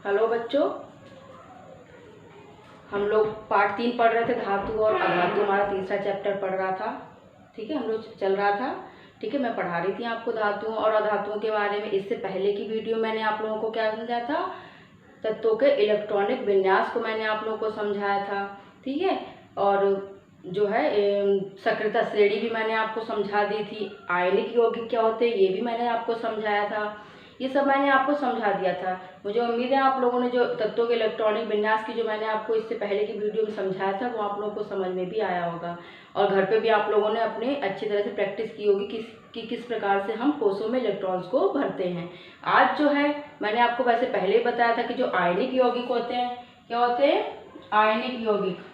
Hello बच्चों, हम लोग पार्ट 3 पढ़ रहे थे, धातु और अधातु। हमारा तीसरा चैप्टर पढ़ रहा था। ठीक है, हम लोग चल रहा था। ठीक है, मैं पढ़ा रही थी आपको धातुओं और अधातुओं के बारे में। इससे पहले की वीडियो मैंने आप लोगों को क्या समझाया था, तत्वों के इलेक्ट्रॉनिक विन्यास को मैंने आप लोगों को समझाया था। ठीक है, और जो है सक्रियता श्रेणी भी मैंने आपको समझा दी थी। आयनिक यौगिक क्या होते हैं ये भी मैंने आपको समझाया था। ये सब मैंने आपको समझा दिया था। मुझे उम्मीद है आप लोगों ने जो तत्वों के इलेक्ट्रॉनिक विन्यास की जो मैंने आपको इससे पहले की वीडियो में समझाया था वो आप लोगों को समझ में भी आया होगा, और घर पे भी आप लोगों ने अपने अच्छी तरह से प्रैक्टिस की होगी किस प्रकार से हम कोषों में इलेक्ट्रॉन्स को भरते हैं। आज जो है मैंने आपको वैसे पहले ही बताया था कि जो आयनिक यौगिक होते हैं, क्या होते हैं, आयनिक यौगिक।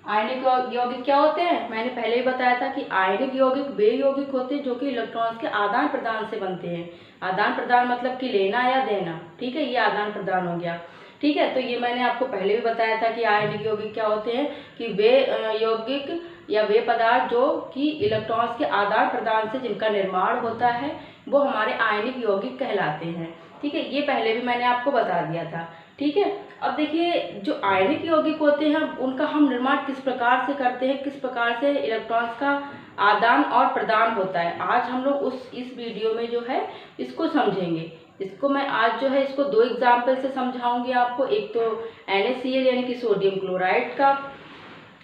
आयनिक यौगिक क्या होते हैं, मैंने पहले ही बताया था कि आयनिक यौगिक वे यौगिक होते हैं जो कि इलेक्ट्रॉन्स के आदान प्रदान से बनते हैं। आदान प्रदान मतलब कि लेना या देना। ठीक है, ये आदान प्रदान हो गया। ठीक है, तो ये मैंने आपको पहले भी बताया था कि आयनिक यौगिक क्या होते हैं, कि वे यौगिक या वे पदार्थ जो कि इलेक्ट्रॉन्स के आदान प्रदान से जिनका निर्माण होता है वो हमारे आयनिक यौगिक कहलाते हैं। ठीक है, ये पहले भी मैंने आपको बता दिया था। ठीक है, अब देखिए जो आयनिक यौगिक होते हैं उनका हम निर्माण किस प्रकार से करते हैं, किस प्रकार से इलेक्ट्रॉन्स का आदान और प्रदान होता है, आज हम लोग इस वीडियो में जो है इसको समझेंगे। इसको मैं आज जो है इसको 2 एग्जाम्पल से समझाऊंगी आपको। एक तो NaCl यानी कि सोडियम क्लोराइड का,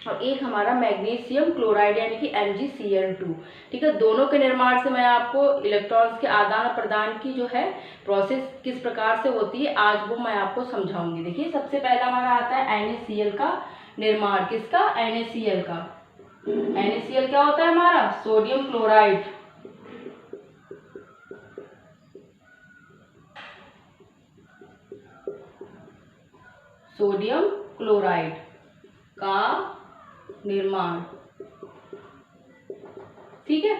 और एक हमारा मैग्नीशियम क्लोराइड यानी कि MgCl2। ठीक है, दोनों के निर्माण से मैं आपको इलेक्ट्रॉन्स के आदान प्रदान की जो है प्रोसेस किस प्रकार से होती है आज वो मैं आपको समझाऊंगी। देखिए, सबसे पहला हमारा आता है NaCl का निर्माण। किसका, NaCl का। NaCl क्या होता है हमारा, सोडियम क्लोराइड। सोडियम क्लोराइड का निर्माण। ठीक है,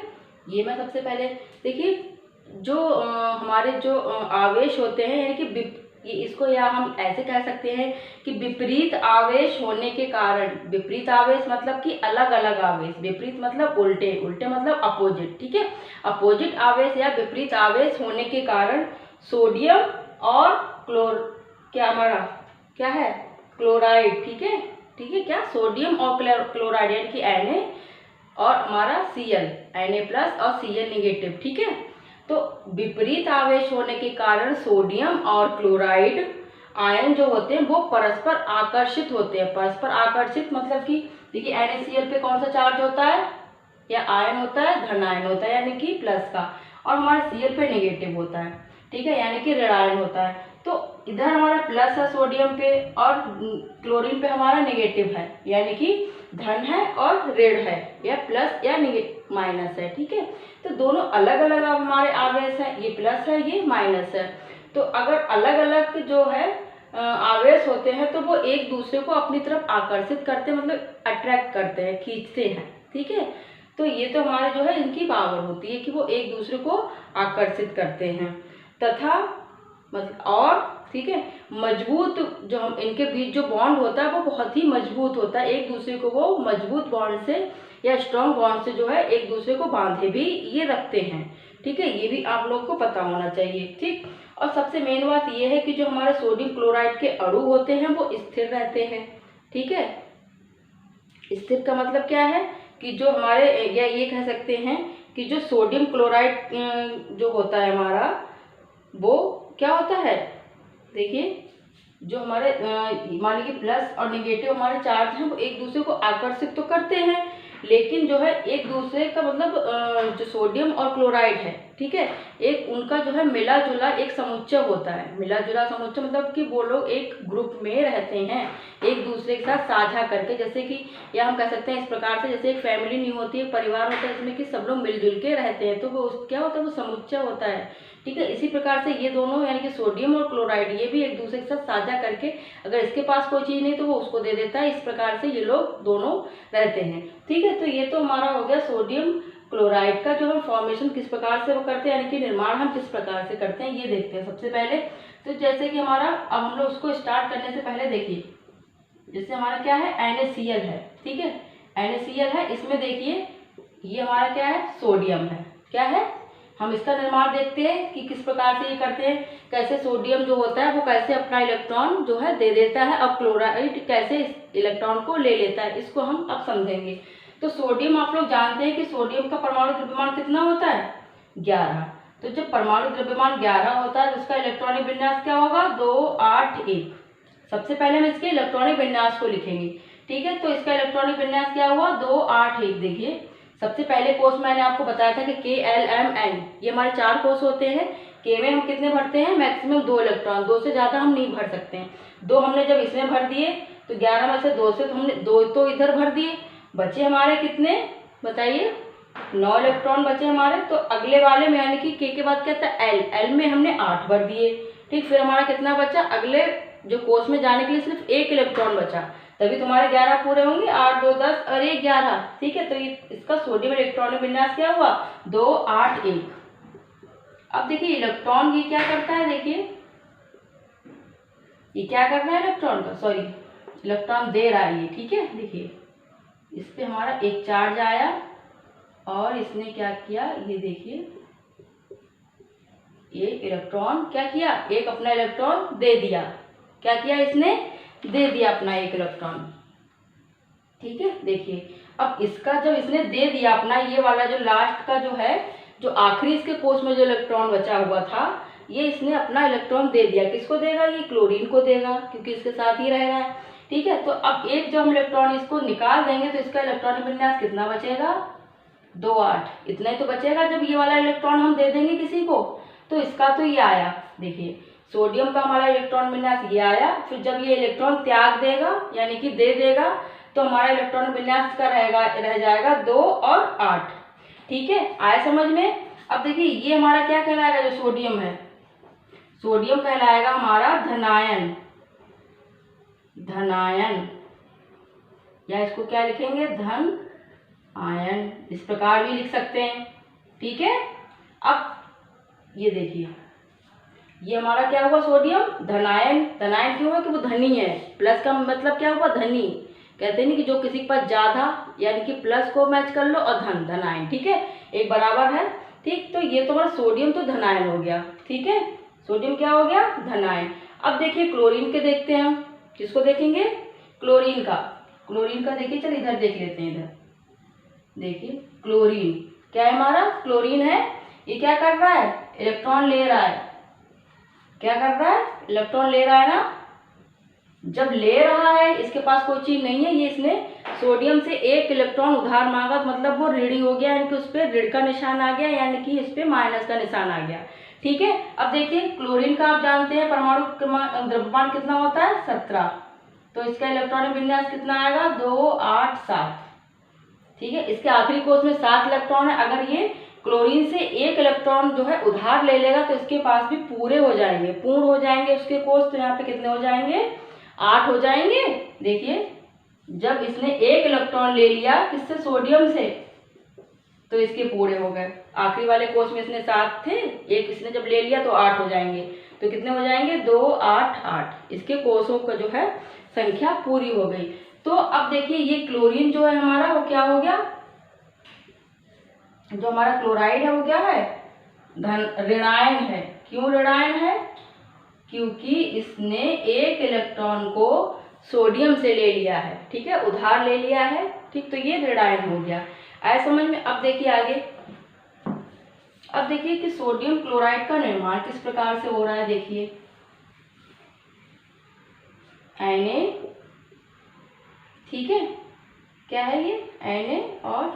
ये मैं सबसे पहले देखिए जो हमारे जो आवेश होते हैं यानी कि इसको या हम ऐसे कह सकते हैं कि विपरीत आवेश होने के कारण, विपरीत आवेश मतलब कि अलग अलग आवेश, विपरीत मतलब उल्टे, उल्टे मतलब अपोजिट। ठीक है, अपोजिट आवेश या विपरीत आवेश होने के कारण सोडियम और क्या हमारा क्या है, क्लोराइड। ठीक है, ठीक है, क्या, सोडियम और क्लोराइड यानी कि Na और हमारा Cl, Na+ और Cl-। ठीक है, तो विपरीत आवेश होने के कारण सोडियम और क्लोराइड आयन जो होते हैं वो परस्पर आकर्षित होते हैं। परस्पर आकर्षित मतलब कि देखिए NaCl पे कौन सा चार्ज होता है, या आयन होता है, धन आयन होता है यानी कि प्लस का, और हमारे Cl पे नेगेटिव होता है। ठीक है, यानी कि ऋण आयन होता है। तो इधर हमारा प्लस है सोडियम पे और क्लोरीन पे हमारा नेगेटिव है, यानी कि धन है और ऋण है, या प्लस या माइनस है। ठीक है, तो दोनों अलग अलग हमारे आवेश है, ये प्लस है ये माइनस है। तो अगर अलग अलग जो है आवेश होते हैं तो वो एक दूसरे को अपनी तरफ आकर्षित करते हैं, मतलब अट्रैक्ट करते हैं, खींचते हैं। ठीक है, तो ये तो हमारे जो है इनकी पावर होती है कि वो एक दूसरे को आकर्षित करते हैं तथा और ठीक है मजबूत, जो हम इनके बीच जो बॉन्ड होता है वो बहुत ही मजबूत होता है, एक दूसरे को वो मजबूत बॉन्ड से या स्ट्रॉन्ग बॉन्ड से जो है एक दूसरे को बांधे भी ये रखते हैं। ठीक है, ये भी आप लोगों को पता होना चाहिए। ठीक, और सबसे मेन बात ये है कि जो हमारे सोडियम क्लोराइड के अणु होते हैं वो स्थिर रहते हैं। ठीक है, स्थिर का मतलब क्या है कि जो हमारे, या ये कह सकते हैं कि जो सोडियम क्लोराइड जो होता है हमारा वो क्या होता है, देखिए जो हमारे मान लीजिए प्लस और नेगेटिव हमारे चार्ज हैं वो एक दूसरे को आकर्षित तो करते हैं, लेकिन जो है एक दूसरे का मतलब जो सोडियम और क्लोराइड है, ठीक है, एक उनका जो है मिला जुला एक समुच्चय होता है। मिला जुला समुच्चय मतलब कि वो लोग एक ग्रुप में रहते हैं एक दूसरे के साथ साझा करके, जैसे कि या हम कह सकते हैं इस प्रकार से जैसे एक फैमिली नहीं होती है, परिवार होता है जिसमें कि सब लोग मिलजुल के रहते हैं, तो वो क्या होता है, वो समुच्चय होता है। ठीक है, इसी प्रकार से ये दोनों यानी कि सोडियम और क्लोराइड ये भी एक दूसरे के साथ साझा करके, अगर इसके पास कोई चीज़ नहीं तो वो उसको दे देता है, इस प्रकार से ये लोग दोनों रहते हैं। ठीक है, तो ये तो हमारा हो गया सोडियम क्लोराइड का जो हम फॉर्मेशन किस प्रकार से वो करते हैं, यानी कि निर्माण हम किस प्रकार से करते हैं ये देखते हैं सबसे पहले। तो जैसे कि हमारा, अब हम लोग उसको स्टार्ट करने से पहले देखिए, जैसे हमारा क्या है NaCl है, ठीक है NaCl है, इसमें देखिए ये हमारा क्या है, सोडियम है। क्या है, हम इसका निर्माण देखते हैं कि किस प्रकार से ये करते हैं, कैसे सोडियम जो होता है वो कैसे अपना इलेक्ट्रॉन जो है दे देता है, अब क्लोराइड कैसे इस इलेक्ट्रॉन को ले लेता है, इसको हम अब समझेंगे। तो सोडियम आप लोग जानते हैं कि सोडियम का परमाणु द्रव्यमान कितना होता है, 11। तो जब परमाणु द्रव्यमान 11 होता है तो उसका इलेक्ट्रॉनिक विन्यास क्या होगा, 2 8 1। सबसे पहले हम इसके इलेक्ट्रॉनिक विन्यास को लिखेंगे, ठीक है। तो इसका इलेक्ट्रॉनिक विन्यास क्या हुआ, 2 8 1। देखिए सबसे पहले कोष मैंने आपको बताया था कि K, L, M, N, ये हमारे 4 कोष होते हैं। K में हम कितने भरते हैं, मैक्सिमम 2 इलेक्ट्रॉन, 2 से ज़्यादा हम नहीं भर सकते हैं। 2 हमने जब इसमें भर दिए तो 11 में से 2 से तो हमने 2 तो इधर भर दिए, बचे हमारे कितने बताइए, 9 इलेक्ट्रॉन बचे हमारे। तो अगले वाले में यानी कि K के बाद क्या था, L में हमने 8 भर दिए, ठीक। फिर हमारा कितना बचा, अगले जो कोष में जाने के लिए सिर्फ 1 इलेक्ट्रॉन बचा, तभी तुम्हारे 11 पूरे होंगे, 8 2 10 और 1 11, ठीक है। तो ये इसका सोडियम इलेक्ट्रॉनिक विन्यास क्या हुआ, 2 8 1। अब देखिए इलेक्ट्रॉन ये क्या करता है, देखिए ये क्या कर रहा है इलेक्ट्रॉन का, सॉरी इलेक्ट्रॉन दे रहा है ये, ठीक है। देखिए इस पे हमारा एक चार्ज आया और इसने क्या किया, ये देखिए ये इलेक्ट्रॉन क्या किया, एक अपना इलेक्ट्रॉन दे दिया। क्या किया इसने, दे दिया अपना एक इलेक्ट्रॉन, ठीक है। देखिए अब इसका जब इसने दे दिया अपना, ये वाला जो लास्ट का जो है, जो आखिरी इसके कोष में जो इलेक्ट्रॉन बचा हुआ था, ये इसने अपना इलेक्ट्रॉन दे दिया। किसको देगा, ये क्लोरीन को देगा क्योंकि इसके साथ ही रह रहा है, ठीक है। तो अब एक जो हम इलेक्ट्रॉन इसको निकाल देंगे तो इसका इलेक्ट्रॉनिक विन्यास कितना बचेगा, 2 8। इतना ही तो बचेगा। जब ये वाला इलेक्ट्रॉन हम दे देंगे किसी को तो इसका तो ये आया, देखिए सोडियम का हमारा इलेक्ट्रॉन विन्यास ये आया। फिर जब ये इलेक्ट्रॉन त्याग देगा यानी कि दे देगा तो हमारा इलेक्ट्रॉन विन्यास का रह जाएगा 2 और 8, ठीक है। आया समझ में। अब देखिए ये हमारा क्या कहलाएगा, जो सोडियम है, सोडियम कहलाएगा हमारा धनायन, धनायन, या इसको क्या लिखेंगे, धन आयन, इस प्रकार भी लिख सकते हैं, ठीक है। अब ये देखिए ये हमारा क्या हुआ, सोडियम धनायन। धनायन क्यों है कि वो धनी है, प्लस का मतलब क्या हुआ, धनी। कहते हैं नहीं कि जो किसी के पास ज्यादा यानी कि प्लस को मैच कर लो और धन, धनायन, ठीक है, एक बराबर है, ठीक। तो ये तो हमारा सोडियम तो धनायन हो गया, ठीक है। सोडियम क्या हो गया, धनायन। अब देखिए क्लोरीन के देखते हैं हम, किसको देखेंगे, क्लोरीन का। क्लोरीन का देखिए, चल इधर देख लेते हैं, इधर देखिए क्लोरीन क्या है हमारा, क्लोरीन है। ये क्या कर रहा है, इलेक्ट्रॉन ले रहा है। क्या कर रहा है, इलेक्ट्रॉन ले रहा है ना। जब ले रहा है, इसके पास कोई चीज नहीं है, ये इसने सोडियम से एक इलेक्ट्रॉन उधार मांगा, मतलब वो ऋणी हो गया, यानी कि उस पर ऋण का निशान आ गया, यानी कि इस पे माइनस का निशान आ गया, ठीक है। अब देखिए क्लोरीन का आप जानते हैं परमाणु द्रव्यमान कितना होता है, 17। तो इसका इलेक्ट्रॉनिक विन्यास कितना आएगा, 2 8 7, ठीक है। इसके आखिरी कोष में 7 इलेक्ट्रॉन है। अगर ये क्लोरीन से एक इलेक्ट्रॉन जो है उधार ले लेगा तो इसके पास भी पूरे हो जाएंगे, पूर्ण हो जाएंगे उसके कोष। तो यहाँ पे कितने हो जाएंगे, 8 हो जाएंगे। देखिए जब इसने एक इलेक्ट्रॉन ले लिया किससे, सोडियम से, तो इसके पूरे हो गए। आखिरी वाले कोष में इसने 7 थे, एक इसने जब ले लिया तो 8 हो जाएंगे। तो कितने हो जाएंगे, 2 8 8। इसके कोषों का जो है संख्या पूरी हो गई। तो अब देखिए ये क्लोरीन जो है हमारा वो क्या हो गया, जो हमारा क्लोराइड है वो क्या है, ऋणायन है। क्यों ऋणायन है, क्योंकि इसने एक इलेक्ट्रॉन को सोडियम से ले लिया है, ठीक है, उधार ले लिया है, ठीक। तो ये ऋणायन हो गया, आया समझ में। अब देखिए आगे, अब देखिए कि सोडियम क्लोराइड का निर्माण किस प्रकार से हो रहा है। देखिए Na, ठीक है, क्या है ये, Na और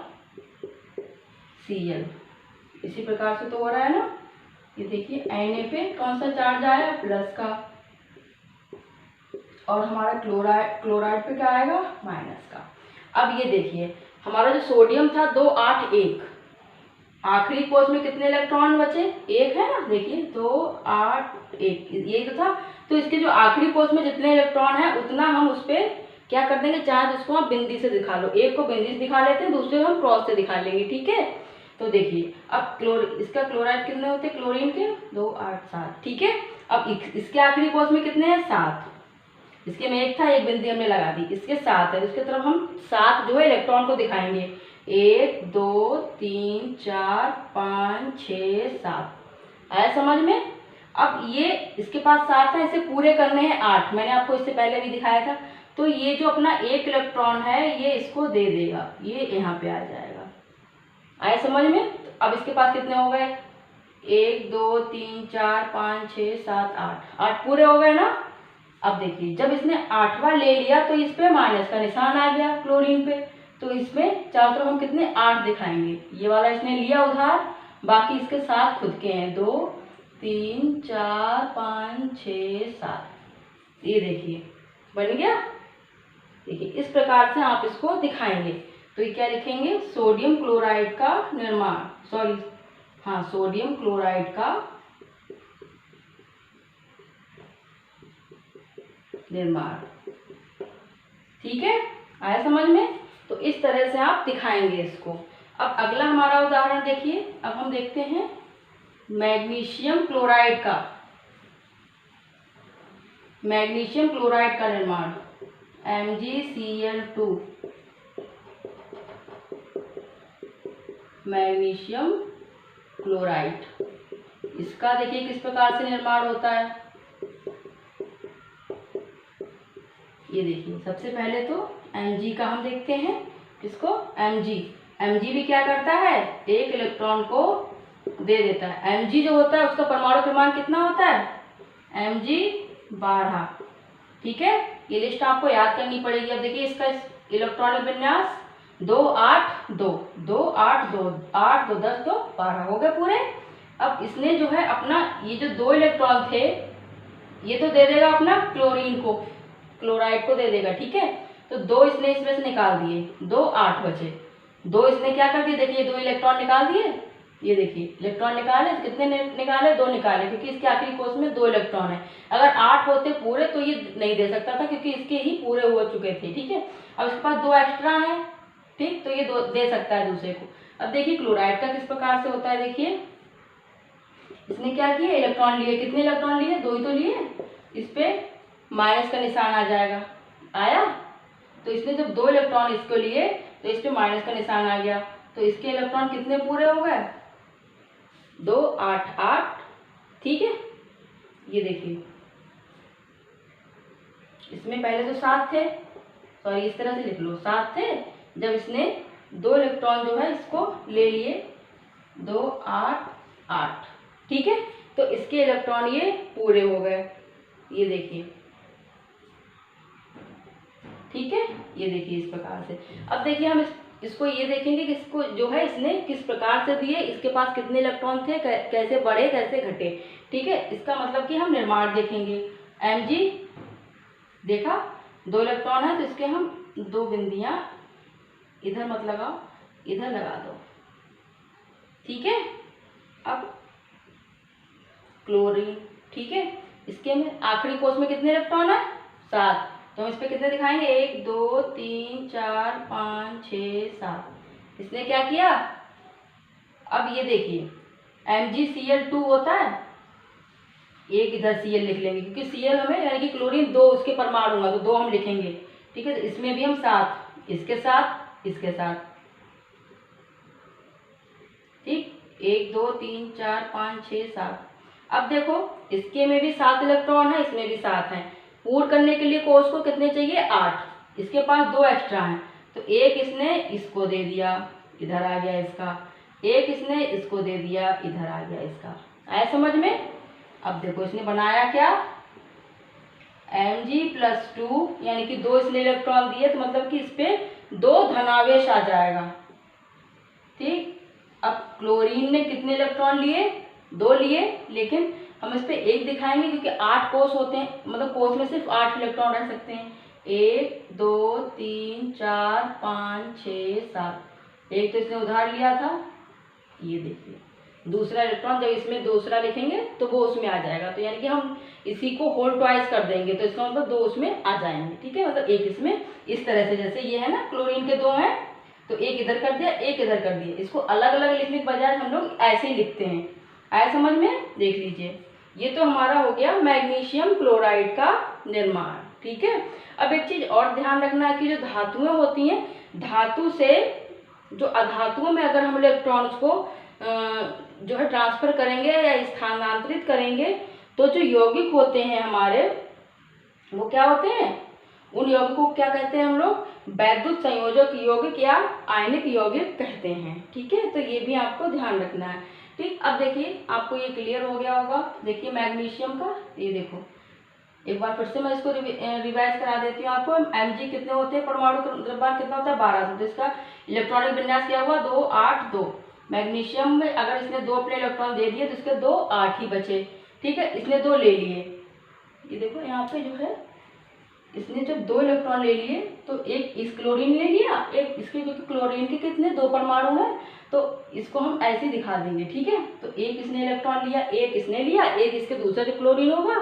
Cl, इसी प्रकार से तो हो रहा है ना। ये देखिए Na पे कौन सा चार्ज आया, प्लस का, और हमारा क्लोराइड पे क्या आएगा, माइनस का। अब ये देखिए हमारा जो सोडियम था 2 8 1, आखिरी कोष में कितने इलेक्ट्रॉन बचे, 1 है ना। देखिए 2 8 1 ये तो था। तो इसके जो आखिरी कोष में जितने इलेक्ट्रॉन है उतना हम उस पर क्या कर देंगे, चाहे तो उसको हम बिंदी से दिखा लो, एक को बिंदी से दिखा लेते हैं, दूसरे को हम क्रॉस से दिखा लेंगे, ठीक है। तो देखिए अब इसका क्लोराइड कितने होते हैं, क्लोरीन के 2 8 7, ठीक है। अब इसके आखिरी कोष में कितने हैं, 7। इसके में 1 था, एक बिंदी हमने लगा दी, इसके 7 है, इसके तरफ हम 7 जो है इलेक्ट्रॉन को दिखाएंगे। 1 2 3 4 5 6 7। आया समझ में। अब ये इसके पास 7 है, इसे पूरे करने हैं 8। मैंने आपको इससे पहले भी दिखाया था। तो ये जो अपना एक इलेक्ट्रॉन है ये इसको दे देगा, ये यहाँ पे आ जाएगा। आया समझ में। तो अब इसके पास कितने हो गए, 1 2 3 4 5 6 7 8, 8 पूरे हो गए ना। अब देखिए जब इसने 8वां ले लिया तो इस पे माइनस का निशान आ गया क्लोरीन पे, तो इसमें चारों तरफ हम कितने 8 दिखाएंगे। ये वाला इसने लिया उधार, बाकी इसके साथ खुद के हैं 2 3 4 5 6 7। ये देखिए बन गया। देखिए इस प्रकार से आप इसको दिखाएंगे। तो ये क्या लिखेंगे, सोडियम क्लोराइड का निर्माण, सोडियम क्लोराइड का निर्माण। ठीक है, आया समझ में। तो इस तरह से आप दिखाएंगे इसको। अब अगला हमारा उदाहरण देखिए। अब हम देखते हैं मैग्नीशियम क्लोराइड का निर्माण, MgCl2, मैग्नीशियम क्लोराइड। इसका देखिए किस प्रकार से निर्माण होता है। ये देखिए सबसे पहले तो Mg का हम देखते हैं, किसको, Mg भी क्या करता है, एक इलेक्ट्रॉन को दे देता है। Mg जो होता है उसका परमाणु क्रमांक कितना होता है, Mg 12। ठीक है, ये लिस्ट आपको याद करनी पड़ेगी। अब देखिए इसका इलेक्ट्रॉनिक विन्यास 2 8 2 2 8 2 8 2 10 2 12 हो गए पूरे। अब इसने जो है अपना ये जो 2 इलेक्ट्रॉन थे ये तो दे देगा अपना क्लोरीन को, क्लोराइड को दे देगा। ठीक है, तो 2 इसने इसमें से निकाल दिए, 2 8 बचे। 2 इसने क्या कर दिए, देखिए 2 इलेक्ट्रॉन निकाल दिए। ये देखिए इलेक्ट्रॉन निकाले, तो कितने निकाले, 2 निकाले, क्योंकि इसके आखिरी कोष में 2 इलेक्ट्रॉन है। अगर 8 होते पूरे तो ये नहीं दे सकता था, क्योंकि इसके ही पूरे हो चुके थे। ठीक है, अब इसके पास 2 एक्स्ट्रा है, ठीक, तो ये 2 दे सकता है दूसरे को। अब देखिए क्लोराइड का किस प्रकार से होता है। देखिए इसने क्या किया, इलेक्ट्रॉन लिए, कितने इलेक्ट्रॉन लिए, 2 ही तो लिए। इस पे माइनस का निशान आ जाएगा, आया। तो इसने जब 2 इलेक्ट्रॉन इसको लिए तो इस पे माइनस का निशान आ गया, तो इसके इलेक्ट्रॉन कितने पूरे हो गए, 2 8 8। ठीक है, ये देखिए इसमें पहले तो 7 थे, सॉरी इस तरह से लिख लो, 7 थे। जब इसने 2 इलेक्ट्रॉन जो है इसको ले लिए, 2 8 8। ठीक है, तो इसके इलेक्ट्रॉन ये पूरे हो गए, ये देखिए। ठीक है, ये देखिए इस प्रकार से। अब देखिए हम इसको ये देखेंगे कि इसको जो है इसने किस प्रकार से दिए, इसके पास कितने इलेक्ट्रॉन थे, कैसे बढ़े कैसे घटे। ठीक है, इसका मतलब कि हम निर्माण देखेंगे। Mg देखा 2 इलेक्ट्रॉन है, तो इसके हम 2 बिंदियां इधर मत लगाओ, इधर लगा दो। ठीक है, अब क्लोरीन, ठीक है, इसके में आखिरी कोष में कितने इलेक्ट्रॉन है, 7। तो हम इस पे कितने दिखाएंगे, 1 2 3 4 5 6 7। इसने क्या किया, अब ये देखिए MgCl2 होता है, एक इधर Cl लिख लेंगे, क्योंकि Cl हमें यानी कि क्लोरीन 2 उसके परमाणु होगा, तो 2 हम लिखेंगे। ठीक है, तो इसमें भी हम 7, इसके साथ इसके साथ। ठीक, 1 2 3 4 5 6 7। अब देखो इसके में भी 7 इलेक्ट्रॉन है, इसमें भी 7 है। पूर्ण करने के लिए कोष को कितने चाहिए, 8। इसके पास 2 एक्स्ट्रा हैं, तो एक इसने इसको दे दिया, इधर आ गया इसका, एक इसने इसको दे दिया, इधर आ गया इसका। आया समझ में। अब देखो इसने बनाया क्या, Mg+2, यानी कि 2 इसने इलेक्ट्रॉन दिए, तो मतलब कि इस पे 2 धनावेश आ जाएगा। ठीक, अब क्लोरीन ने कितने इलेक्ट्रॉन लिए, 2 लिए, लेकिन हम इस पे 1 दिखाएंगे, क्योंकि 8 कोष होते हैं, मतलब कोष में सिर्फ 8 इलेक्ट्रॉन रह सकते हैं। 1 2 3 4 5 6 7। एक तो इसने उधार लिया था, ये देखिए दूसरा इलेक्ट्रॉन, जब इसमें दूसरा लिखेंगे तो वो उसमें आ जाएगा। तो यानी कि हम इसी को होल ट्वाइस कर देंगे, तो इसका मतलब 2 उसमें आ जाएंगे। ठीक है, मतलब एक इसमें, इस तरह से जैसे ये है ना, क्लोरीन के 2 हैं, तो एक इधर कर दिया, एक इधर कर दिया। इसको अलग अलग लिखने के बजाय हम लोग ऐसे ही लिखते हैं। आया समझ में। देख लीजिए, ये तो हमारा हो गया मैग्नीशियम क्लोराइड का निर्माण। ठीक है, अब एक चीज और ध्यान रखना है कि जो धातुएं होती हैं, धातु से जो अधातुओं में अगर हम इलेक्ट्रॉन्स को जो है ट्रांसफर करेंगे या स्थानांतरित करेंगे, तो जो यौगिक होते हैं हमारे, वो क्या होते हैं, उन यौगिकों को क्या कहते हैं हम लोग, वैद्युत संयोजक यौगिक या आयनिक यौगिक कहते हैं। ठीक है, तो ये भी आपको ध्यान रखना है। ठीक, अब देखिए आपको ये क्लियर हो गया होगा। देखिए मैग्नीशियम का, ये देखो एक बार फिर से मैं इसको रिवाइज करा देती हूँ आपको। Mg कितने होते हैं, परमाणु द्रव्यमान कितना होता है, 12। तो इसका इलेक्ट्रॉनिक विन्यास क्या हुआ, 2 8 2। मैग्नीशियम में अगर इसने 2 अपने इलेक्ट्रॉन दे दिए तो इसके 2 8 ही बचे। ठीक है, इसने 2 ले लिए, ये देखो यहाँ पे जो है इसने जब 2 इलेक्ट्रॉन ले लिए तो एक इस क्लोरीन ले लिया, एक इसके, क्योंकि क्लोरीन के कितने 2 परमाणु हैं तो इसको हम ऐसे दिखा देंगे। ठीक है, तो एक इसने इलेक्ट्रॉन लिया, एक इसने लिया, एक इसके दूसरा जो क्लोरीन होगा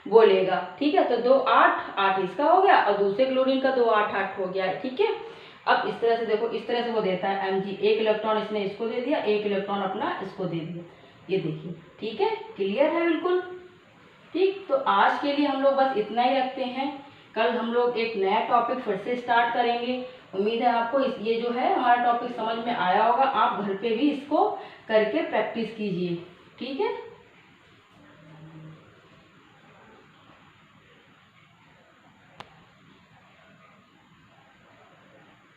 वो लेगा। ठीक है, तो 2 8 8 इसका हो गया और दूसरे क्लोरीन का 2 8 8 हो गया। ठीक है, अब इस तरह से देखो, इस तरह से वो देता है Mg, एक इलेक्ट्रॉन इसने इसको दे दिया, एक इलेक्ट्रॉन अपना इसको दे दिया, ये देखिए। ठीक है, क्लियर है बिल्कुल। ठीक, तो आज के लिए हम लोग बस इतना ही रखते हैं। कल हम लोग एक नया टॉपिक फिर से स्टार्ट करेंगे। उम्मीद है आपको ये जो है हमारा टॉपिक समझ में आया होगा। आप घर पे भी इसको करके प्रैक्टिस कीजिए। ठीक है।